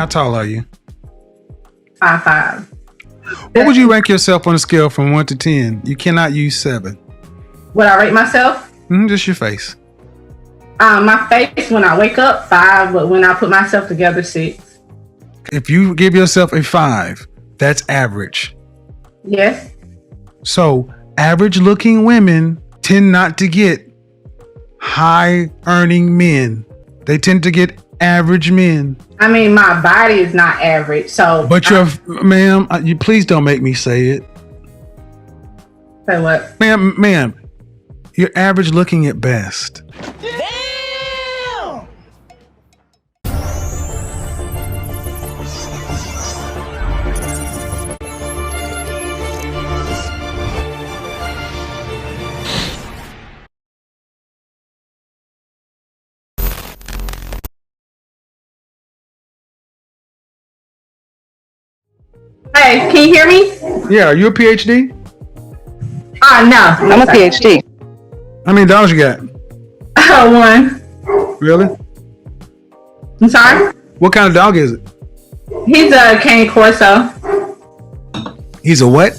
How tall are you? 5'5". What would you rank yourself on a scale from 1 to 10? You cannot use 7. Would I rate myself? Just your face. My face when I wake up 5, but when I put myself together 6. If you give yourself a 5, that's average. Yes. So average looking women tend not to get high earning men. They tend to get average men. I mean, my body is not average, so. But ma'am, you please don't make me say it. Say what? Ma'am, you're average looking at best. Damn! Hey, can you hear me? Yeah, are you a PhD? No. I'm a PhD. How many dollars you got? 1. Really? I'm sorry? What kind of dog is it? He's a cane corso. He's a what?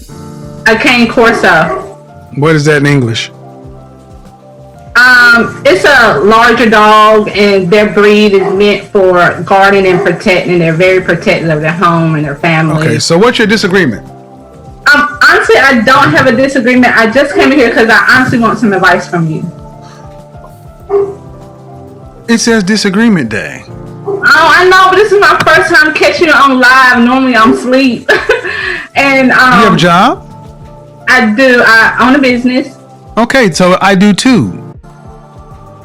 A cane corso. What is that in English? It's a larger dog, and their breed is meant for guarding and protecting. They're very protective of their home and their family. Okay, so what's your disagreement? Honestly, I don't have a disagreement. I just came here because I honestly want some advice from you. It says disagreement day. Oh, I know, but this is my first time catching it on live. Normally I'm asleep. And You have a job? I do. I own a business. Okay, so I do too.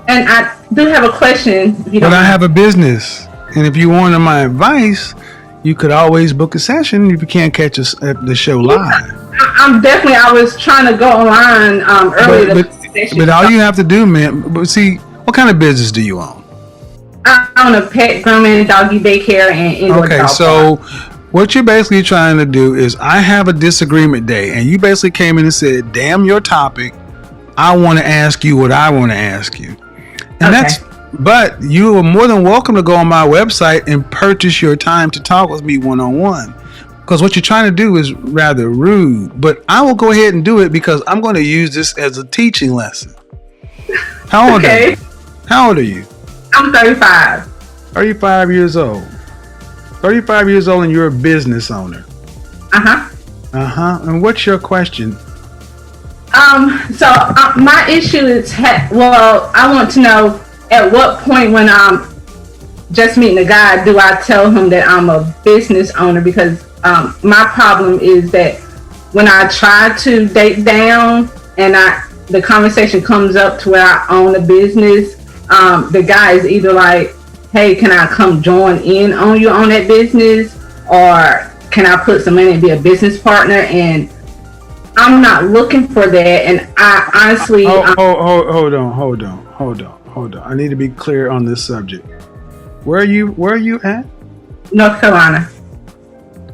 And I do have a question. If you don't But I mind. have a business. And if you wanted my advice, you could always book a session if you can't catch us at the show live. I'm definitely. I was trying to go online earlier. But all you have to do, man. But see, what kind of business do you own? I own a pet grooming, doggy daycare, and indoor Okay, dog so park. what you're basically trying to do is I have a disagreement day, and you basically came in and said, "Damn your topic. I want to ask you what I want to ask you," and Okay. But you are more than welcome to go on my website and purchase your time to talk with me one-on-one. Because what you're trying to do is rather rude. But I will go ahead and do it because I'm going to use this as a teaching lesson. How old are you? How old are you? I'm 35. 35 years old. 35 years old and you're a business owner. And what's your question? So my issue is, I want to know at what point when I'm just meeting a guy, do I tell him that I'm a business owner? Because my problem is that when I try to date down and the conversation comes up to where I own a business, the guy is either like, hey, can I come join in on you on that business? Or can I put some money and be a business partner? And I'm not looking for that. And I honestly... Hold on. I need to be clear on this subject. Where are you at? North Carolina.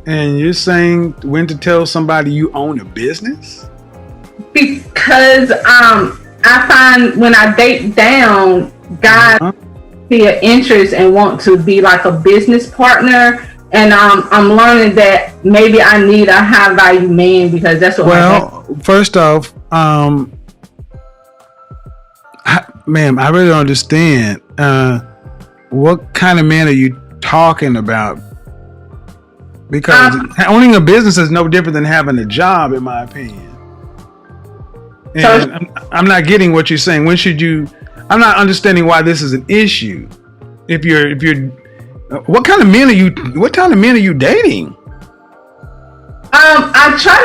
And you're saying when to tell somebody you own a business? Because I find when I date down, guys see an interest and want to be like a business partner. And I'm learning that maybe I need a high value man because that's what. First off, ma'am, I really don't understand. What kind of man are you talking about? Because owning a business is no different than having a job, in my opinion. And I'm not getting what you're saying. When should you? I'm not understanding why this is an issue. If you're, what kind of men are you? What kind of men are you dating? I try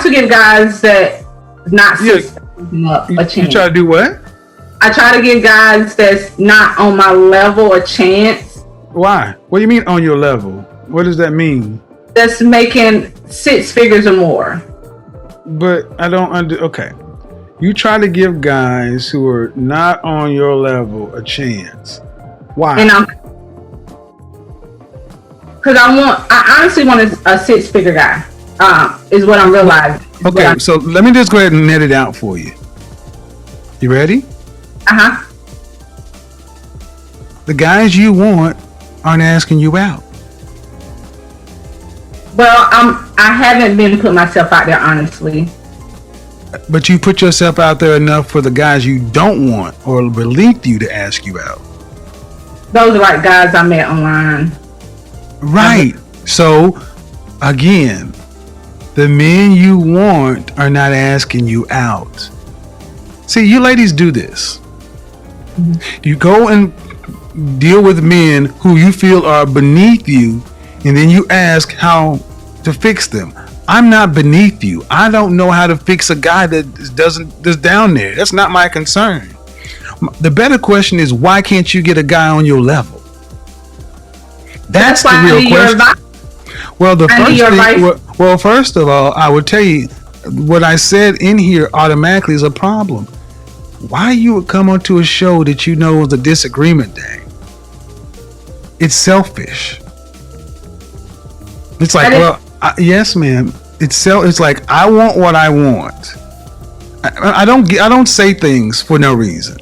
to give guys that not a chance. You try to do what? I try to give guys that's not on my level a chance. Why? What do you mean on your level? What does that mean? That's making 6 figures or more. But I don't okay. You try to give guys who are not on your level a chance. Why? And because I honestly want a 6-figure guy. Is what I'm realizing. Okay, so let me just go ahead and net it out for you. You ready? Uh-huh. The guys you want aren't asking you out? Well, I haven't been putting myself out there, honestly. But you put yourself out there enough for the guys you don't want or beneath you to ask you out. Those are like guys I met online. Right. So, again, the men you want are not asking you out. See, you ladies do this. Mm-hmm. You go and deal with men who you feel are beneath you, and then you ask how to fix them. I'm not beneath you. I don't know how to fix a guy that's down there. That's not my concern. The better question is, why can't you get a guy on your level? That's the real question. Well, the first thing, well, first of all, I would tell you what I said in here automatically is a problem. Why you would come onto a show that you know is a disagreement day? It's selfish. It's like, well, yes, ma'am. It's like I want what I want. I don't say things for no reason.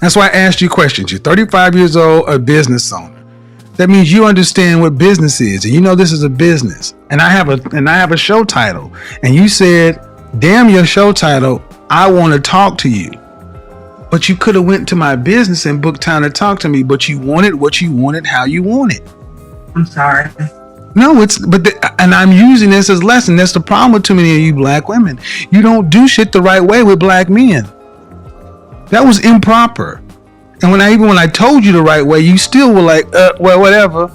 That's why I asked you questions. You're 35 years old, a business owner. That means you understand what business is, and you know this is a business. And I have a show title, and you said, "Damn your show title! I want to talk to you." But you could have went to my business and booked time to talk to me. But you wanted what you wanted, how you wanted. I'm sorry. No, and I'm using this as a lesson. That's the problem with too many of you black women. You don't do shit the right way with black men. That was improper. And when I told you the right way, you still were like, well, whatever.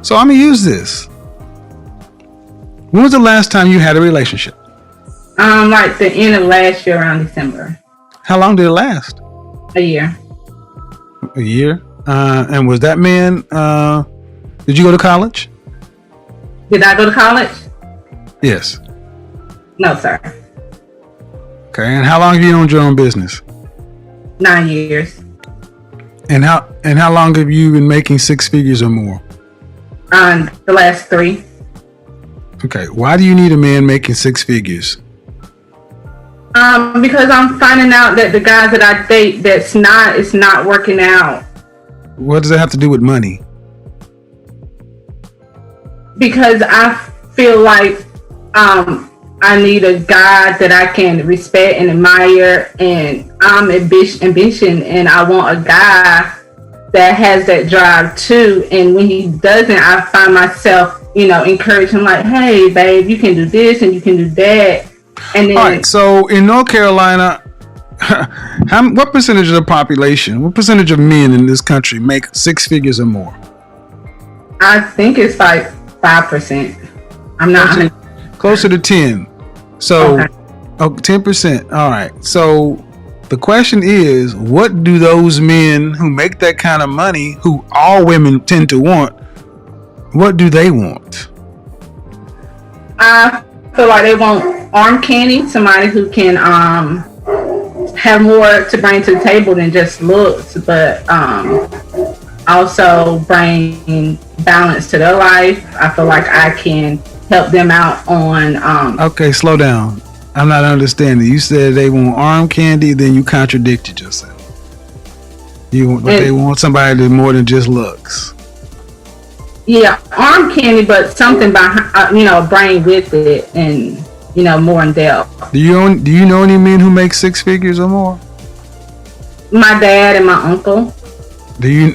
So I'm gonna use this. When was the last time you had a relationship? Like the end of last year, around December. How long did it last? A year. A year? And was that man, did you go to college? Did I go to college? Yes. No, sir. Okay, and how long have you owned your own business? 9 years. And how long have you been making six figures or more? The last 3. Okay, why do you need a man making six figures? Because I'm finding out that the guys that I date, it's not working out. What does that have to do with money? Because I feel like I need a guy that I can respect and admire, and I'm ambition, and I want a guy that has that drive too. And when he doesn't, I find myself, encouraging, like, "Hey, babe, you can do this and you can do that." And then, all right. So in North Carolina, what percentage of the population, what percentage of men in this country make six figures or more? I think it's like 5%. I'm not closer to 10. So, okay. 10%. All right. So the question is, what do those men who make that kind of money, who all women tend to want, what do they want? I feel like they want arm candy, somebody who can have more to bring to the table than just looks, but also bring balance to their life. I feel like I can help them out on Okay, slow down. I'm not understanding. You said they want arm candy, then you contradicted yourself. They want somebody that more than just looks. Yeah, arm candy, but something behind, bring with it, and more in depth. Do you know any men who make six figures or more? My dad and my uncle. Do you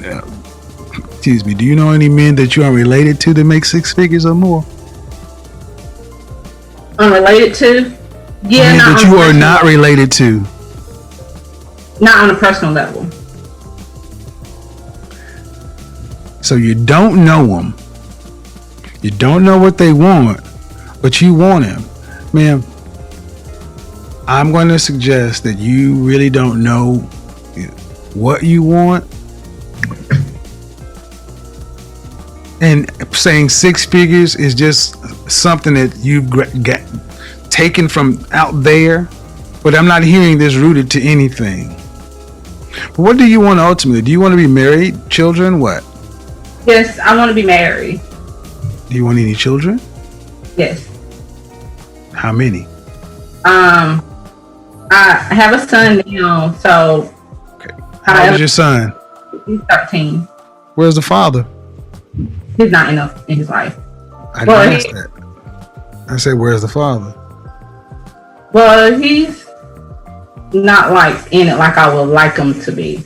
know any men that you are related to that make six figures or more? Unrelated to? Yeah, men that you are not related to. Not on a personal level. So you don't know them. You don't know what they want, but you want him. Ma'am, I'm going to suggest that you really don't know what you want. And saying six figures is just something that you get taken from out there. But I'm not hearing this rooted to anything. But what do you want ultimately? Do you want to be married? Children? What? Yes, I want to be married. Do you want any children? Yes. How many? I have a son now, so. Okay. How old is your son? He's 13. Where's the father? He's not in his life. I didn't ask that. I said, where's the father? Well, he's not like in it like I would like him to be.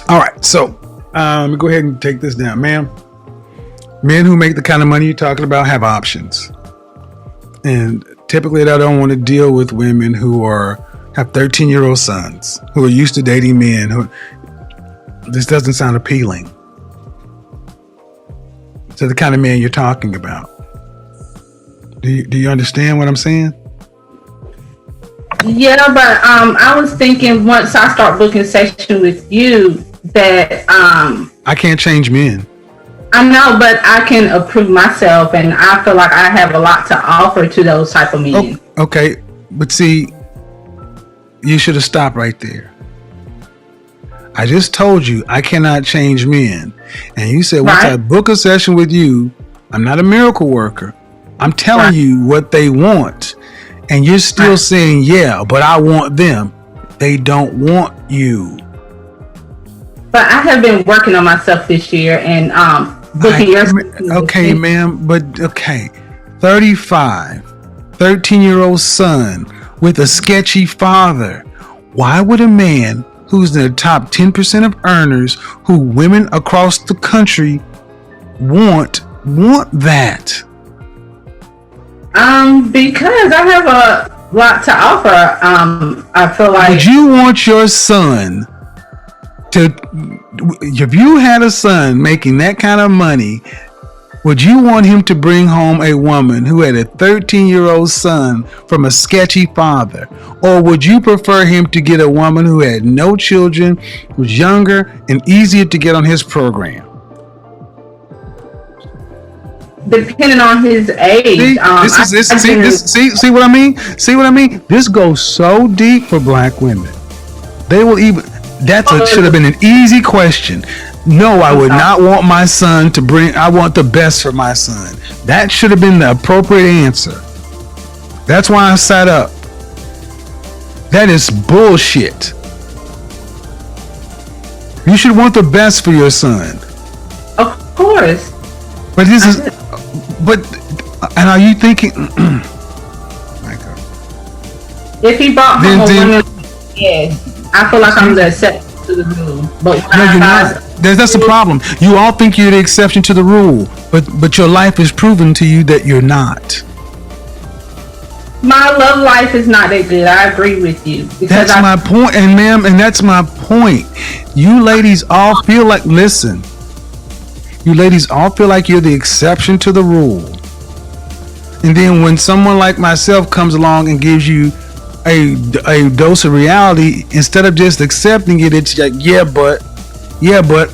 All right, so let me go ahead and take this down, ma'am. Men who make the kind of money you're talking about have options, and typically they don't want to deal with women who have 13-year-old sons who are used to dating men. This doesn't sound appealing to the kind of man you're talking about. Do you understand what I'm saying? Yeah, but I was thinking once I start booking session with you that I can't change men. I know, but I can approve myself, and I feel like I have a lot to offer to those type of men. Okay, but see, you should have stopped right there. I just told you I cannot change men, and you said once I book a session with you, I'm not a miracle worker. I'm telling you what they want, and you're still saying, yeah, but I want them. They don't want you. But I have been working on myself this year and booking your... Okay, ma'am, but okay. 35, 13-year-old son with a sketchy father. Why would a man who's in the top 10% of earners who women across the country want that? Because I have a lot to offer. I feel like... Would you want your son to... If you had a son making that kind of money, would you want him to bring home a woman who had a 13-year-old son from a sketchy father? Or would you prefer him to get a woman who had no children, was younger, and easier to get on his program? Depending on his age. See what I mean? See what I mean? This goes so deep for black women. They will even... should have been an easy question. No, I would not want my son to bring... I want the best for my son. That should have been the appropriate answer. That's why I sat up. That is bullshit. You should want the best for your son. Of course. But this is... But... And are you thinking... If he brought home a woman... Yeah. I feel like I'm the exception to the rule. But no, you're not. That's the problem. You all think you're the exception to the rule, but your life is proven to you that you're not. My love life is not that good. I agree with you. That's my point, and ma'am, and that's my point. You ladies all feel like, listen, you ladies all feel like you're the exception to the rule. And then when someone like myself comes along and gives you a dose of reality, instead of just accepting it, it's like, yeah, but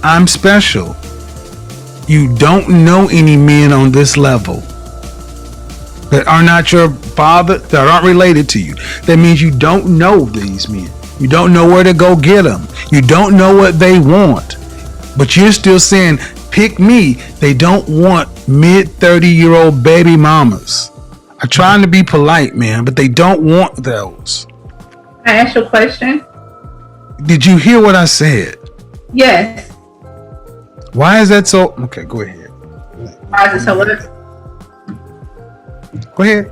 I'm special. You don't know any men on this level that are not your father, that aren't related to you. That means you don't know these men. You don't know where to go get them. You don't know what they want. But you're still saying, pick me. They don't want mid-30-year-old baby mamas. I'm trying to be polite, man, but they don't want those. Can I ask you a question? Did you hear what I said? Yes. Why is that so? Okay, go ahead. Why is it so? What is... Go ahead.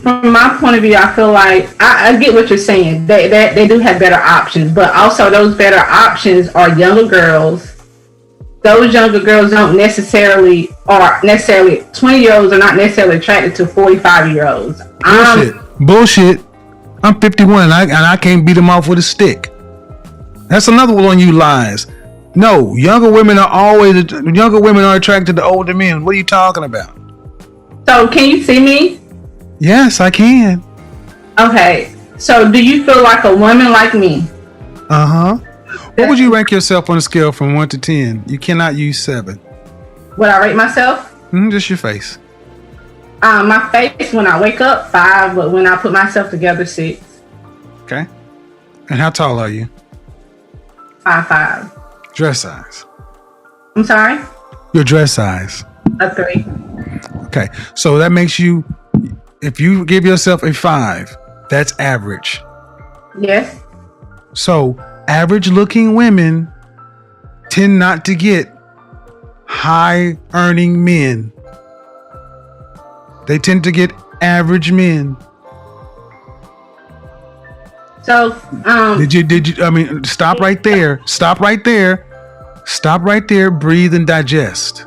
From my point of view, I feel like I get what you're saying. They do have better options, but also those better options are younger girls. Those younger girls don't necessarily 20-year-olds are not necessarily attracted to 45-year-olds. Bullshit. I'm 51 and I can't beat them off with a stick. That's another one on you lies. No, younger women are attracted to older men. What are you talking about? So can you see me? Yes, I can. Okay. So do you feel like a woman like me? Uh-huh. What would you rank yourself on a scale from 1 to 10? You cannot use 7. Would I rate myself? Just your face. My face when I wake up, 5, but when I put myself together, 6. Okay. And how tall are you? 5'5". Dress size? I'm sorry? Your dress size? A 3. Okay. So that makes you If you give yourself a 5, that's average. Yes. So average looking women tend not to get high earning men. They tend to get average men. So did you I mean, stop right there. Stop right there. Stop right there. Breathe and digest.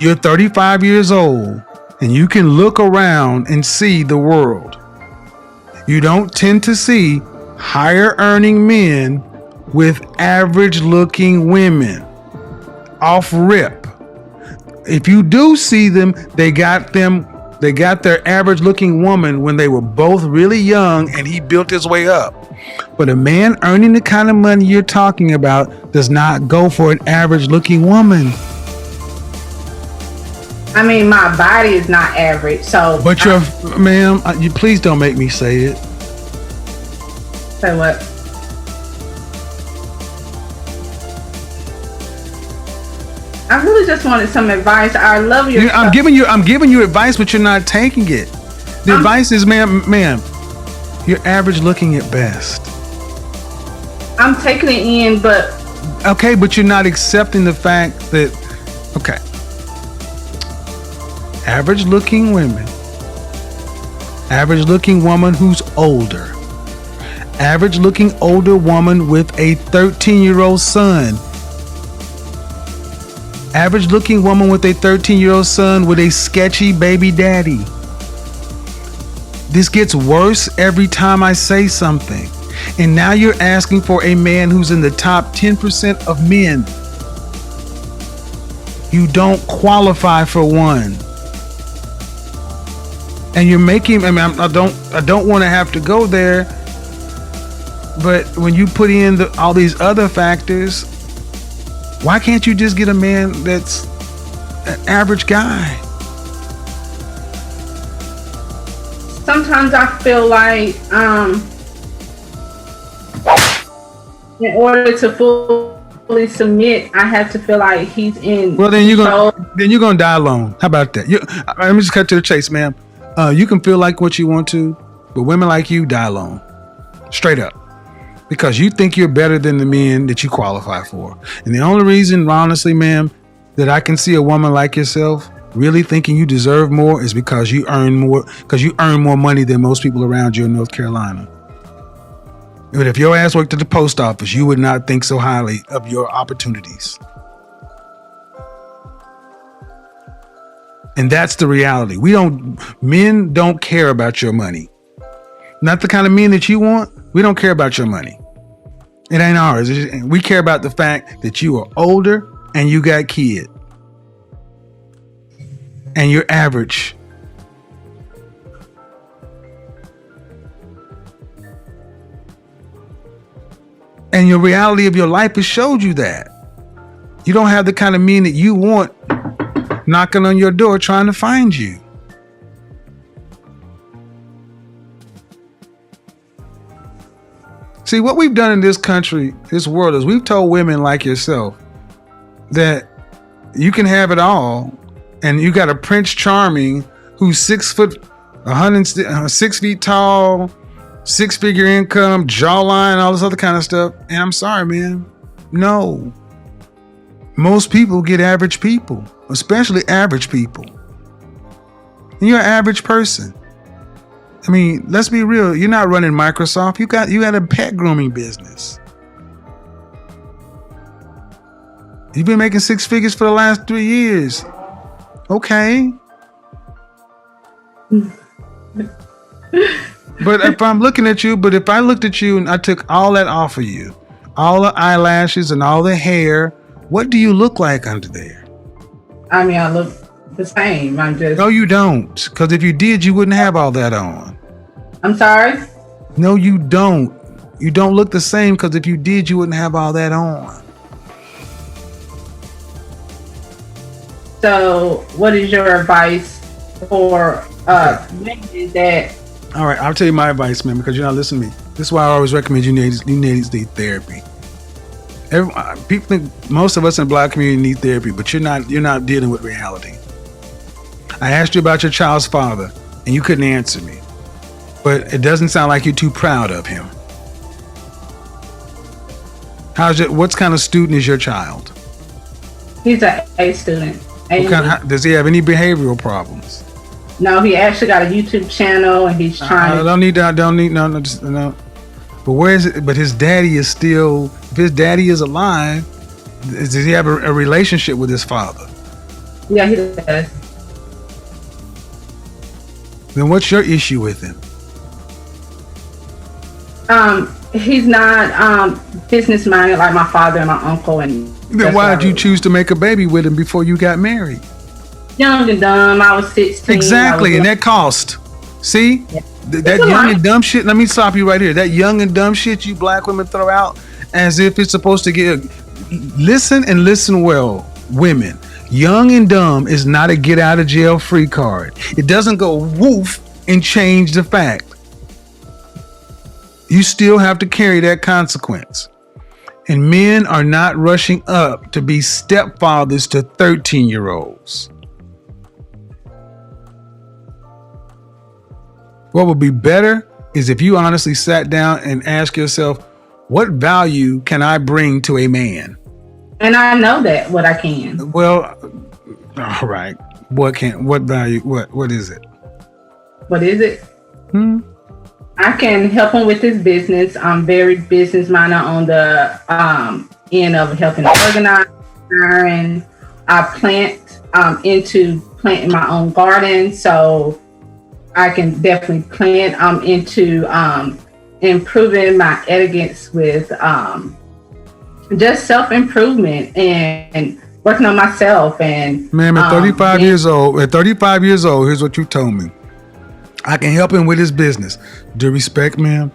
You're 35 years old and you can look around and see the world. You don't tend to see higher earning men with average looking women. Off rip. If you do see them, they got their average looking woman when they were both really young and he built his way up. But a man earning the kind of money you're talking about does not go for an average looking woman. I mean, my body is not average, so. But ma'am, you please don't make me say it. Say what? I really just wanted some advice. I love your. I'm giving you advice, but you're not taking it. The advice is, ma'am, you're average looking at best. I'm taking it in, but. Okay, but you're not accepting the fact that. Okay. Average looking women. Average looking woman who's older. Average looking older woman with a 13-year-old son. Average looking woman with a 13-year-old son with a sketchy baby daddy. This gets worse every time I say something. And now you're asking for a man who's in the top 10% of men. You don't qualify for one. And you're making, I mean, I don't want to have to go there, but when you put in all these other factors, why can't you just get a man that's an average guy? Sometimes I feel like in order to fully submit, I have to feel like he's in. Well, then you're gonna die alone. How about that? Let me just cut to the chase, ma'am. You can feel like what you want to, but women like you die alone, straight up. Because you think you're better than the men that you qualify for. And the only reason, honestly, ma'am, that I can see a woman like yourself really thinking you deserve more is because you earn more money than most people around you in North Carolina. But if your ass worked at the post office, you would not think so highly of your opportunities. And that's the reality. Men don't care about your money. Not the kind of men that you want. We don't care about your money. It ain't ours. We care about the fact that you are older and you got kids. And you're average. And your reality of your life has showed you that. You don't have the kind of men that you want knocking on your door trying to find you. See, what we've done in this country, this world, is we've told women like yourself that you can have it all, and you got a Prince Charming who's 6 feet tall, 6-figure income, jawline, all this other kind of stuff. And I'm sorry, man. No. Most people get average people, especially average people. And you're an average person. I mean, let's be real. You're not running Microsoft. You got a pet grooming business. You've been making 6 figures for the last 3 years. Okay. But if I looked at you and I took all that off of you, all the eyelashes and all the hair, what do you look like under there? I mean, I look the same. No, you don't. Because if you did, you wouldn't have all that on. I'm sorry? No, you don't. You don't look the same because if you did, you wouldn't have all that on. So, what is your advice for women that? All right, I'll tell you my advice, man, because you're not listening to me. This is why I always recommend you need therapy. People think most of us in the Black community need therapy, but you're not dealing with reality. I asked you about your child's father, and you couldn't answer me. But it doesn't sound like you're too proud of him. What kind of student is your child? He's an A student. Does he have any behavioral problems? No, he actually got a YouTube channel, and he's trying. I don't need that. No. But where is it? But his daddy is still. If his daddy is alive, does he have a relationship with his father? Yeah, he does. Then what's your issue with him? He's not business minded like my father and my uncle. And then why did you choose to make a baby with him before you got married? Young and dumb. I was 16. Exactly, and that cost. See, yeah. That young and dumb shit. Let me stop you right here. That young and dumb shit you black women throw out as if it's supposed to get. Listen and listen well, women. Young and dumb is not a get out of jail free card. It doesn't go woof and change the fact. You still have to carry that consequence. And men are not rushing up to be stepfathers to 13-year-olds. What would be better is if you honestly sat down and asked yourself, what value can I bring to a man? And I know that what I can. Well, all right. What value? What is it? What is it? I can help him with his business. I'm very business minded on the end of helping organize, and I plant into planting my own garden, so I can definitely plant into improving my etiquettes with just self-improvement and working on myself. And ma'am, at 35 years old, here's what you told me. I can help him with his business. Due respect, ma'am.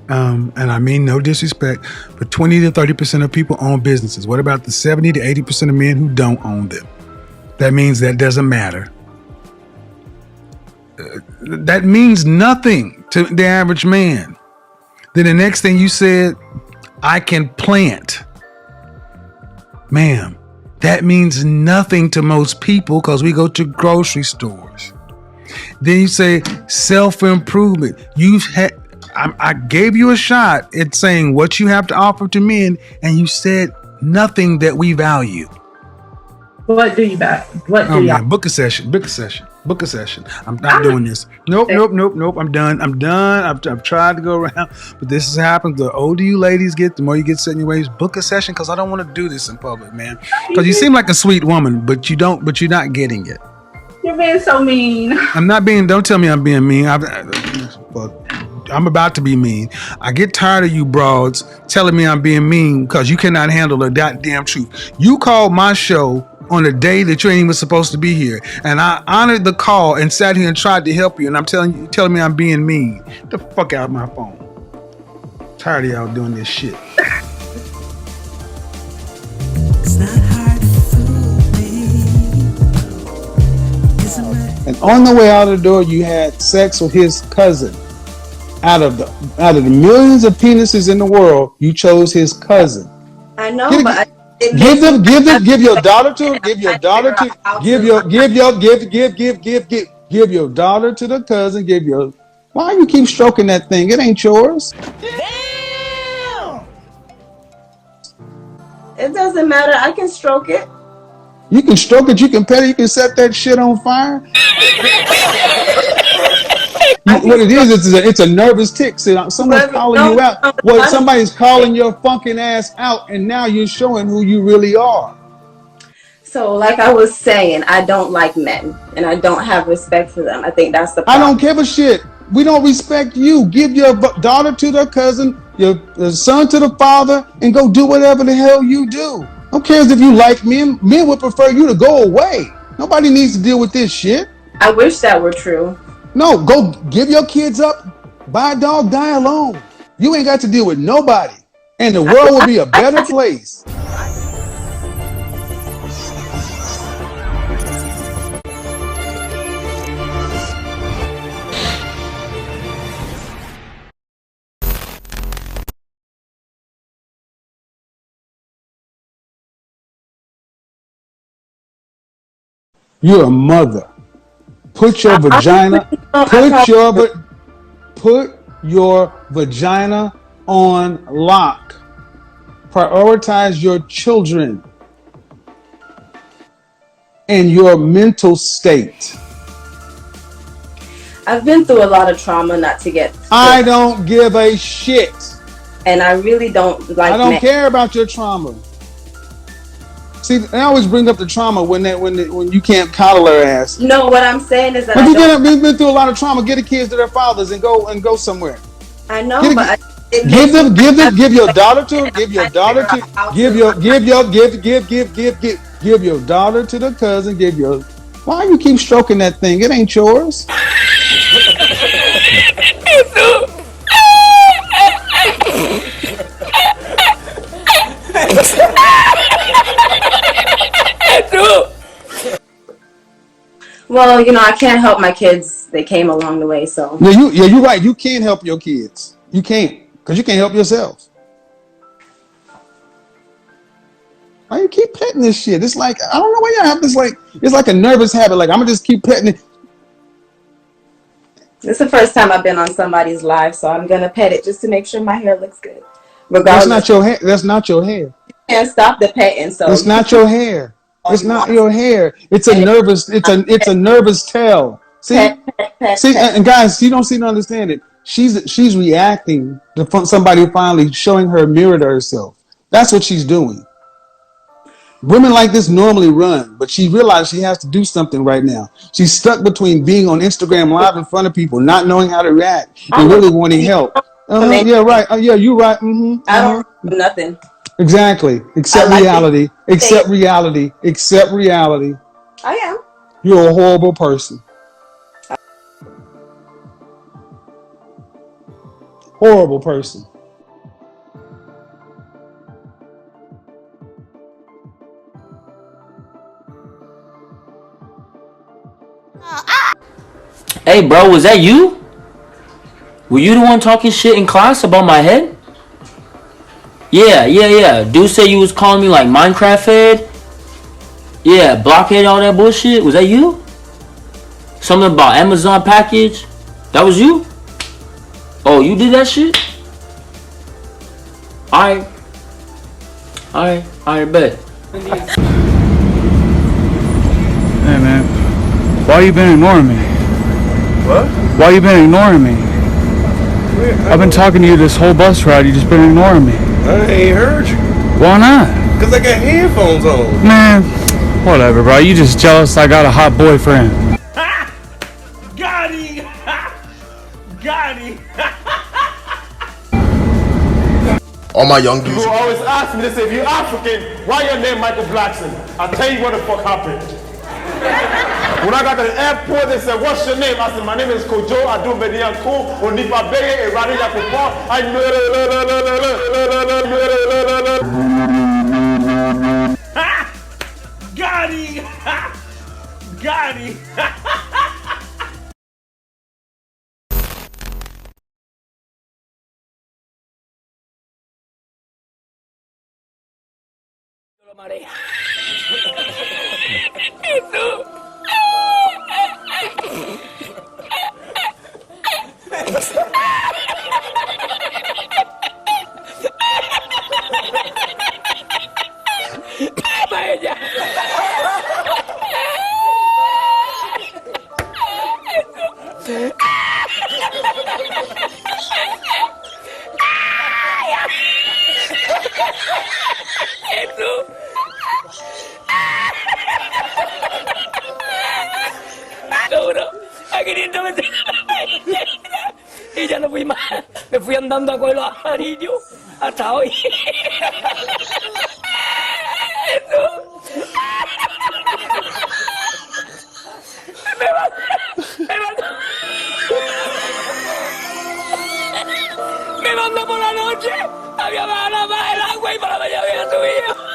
And I mean no disrespect, but 20 to 30% of people own businesses. What about the 70 to 80% of men who don't own them? That means that doesn't matter. That means nothing to the average man. Then the next thing you said, I can plant. Ma'am, that means nothing to most people because we go to grocery stores. Then you say self-improvement. I gave you a shot at saying what you have to offer to men, and you said nothing that we value. What do you value? Book a session. I'm not doing this. Nope. I'm done. I've tried to go around, but this has happened. The older you ladies get, the more you get set in your ways. Book a session because I don't want to do this in public, man. Because you seem like a sweet woman, but you're not getting it. You're being so mean. I'm not being. Don't tell me I'm being mean. I'm about to be mean. I get tired of you broads telling me I'm being mean because you cannot handle the goddamn truth. You called my show on a day that you ain't even supposed to be here, and I honored the call and sat here and tried to help you, and I'm telling me I'm being mean. Get the fuck out of my phone. I'm tired of y'all doing this shit. It's not hard to fool me. And on the way out of the door, you had sex with his cousin. Out of the millions of penises in the world, you chose his cousin. I know, but give your daughter to the cousin. Why you keep stroking that thing? It ain't yours. Damn. It doesn't matter. I can stroke it. You can stroke it. You can pet it. You can set that shit on fire. What it is, it's a nervous tick. Someone's calling you out. Somebody's calling your fucking ass out, and now you're showing who you really are. So, like I was saying, I don't like men, and I don't have respect for them. I think that's the problem. I don't give a shit. We don't respect you. Give your daughter to the cousin, your son to the father, and go do whatever the hell you do. Who cares if you like men? Men would prefer you to go away. Nobody needs to deal with this shit. I wish that were true. No, go give your kids up. Buy a dog, die alone. You ain't got to deal with nobody. And the world will be a better place. You're a mother. Put your vagina, put your vagina on lock. Prioritize your children and your mental state. I've been through a lot of trauma not to get sick. I don't give a shit. And I really don't like. I don't care about your trauma. See, I always bring up the trauma when you can't coddle her ass. No, what I'm saying is that If you've been through a lot of trauma, get the kids to their fathers and go somewhere. I know, but give your daughter to the cousin. Why you keep stroking that thing? It ain't yours. Well, I can't help my kids. They came along the way, so. Yeah, you're right. You can't help your kids. You can't, because you can't help yourself. Why you keep petting this shit? It's like, I don't know why you have this, it's like a nervous habit. Like, I'm going to just keep petting it. This is the first time I've been on somebody's live, so I'm going to pet it just to make sure my hair looks good. Regardless. That's not your hair. That's not your hair. You can't stop the petting, so. It's not your hair. It's not your hair. It's a nervous tell. See, and guys, you don't seem to understand it. She's reacting to somebody finally showing her a mirror to herself. That's what she's doing. Women like this normally run, but she realized she has to do something right now. She's stuck between being on Instagram Live in front of people, not knowing how to react, and really wanting help. Yeah, right. Yeah, you're right. I don't do nothing. Exactly. Accept reality. Accept reality. Accept reality. I am. You're a horrible person. Horrible person. Hey, bro, was that you? Were you the one talking shit in class about my head? Yeah. Dude said you was calling me like Minecraft head. Yeah, blockhead, all that bullshit. Was that you? Something about Amazon package. That was you? Oh, you did that shit? Alright, bet. Hey man, why you been ignoring me? What? Why you been ignoring me? I've been talking to you this whole bus ride, you just been ignoring me. I ain't heard you. Why not? Cause I got headphones on. Man, whatever, bro. You just jealous I got a hot boyfriend. Got him! Got him! All my young dudes. People always ask me, they say, if you're African, why your name Michael Blackson? I'll tell you what the fuck happened. When I got to the airport, they said, what's your name? I said, my name is Kojo Adu Medianko, Onipa Beye, Eradi Yakupa. Got him! Got him! Y ya no fui más, me fui andando con los amarillos hasta hoy. Me mandó por la noche, había bajado el agua y para la mañana había subido.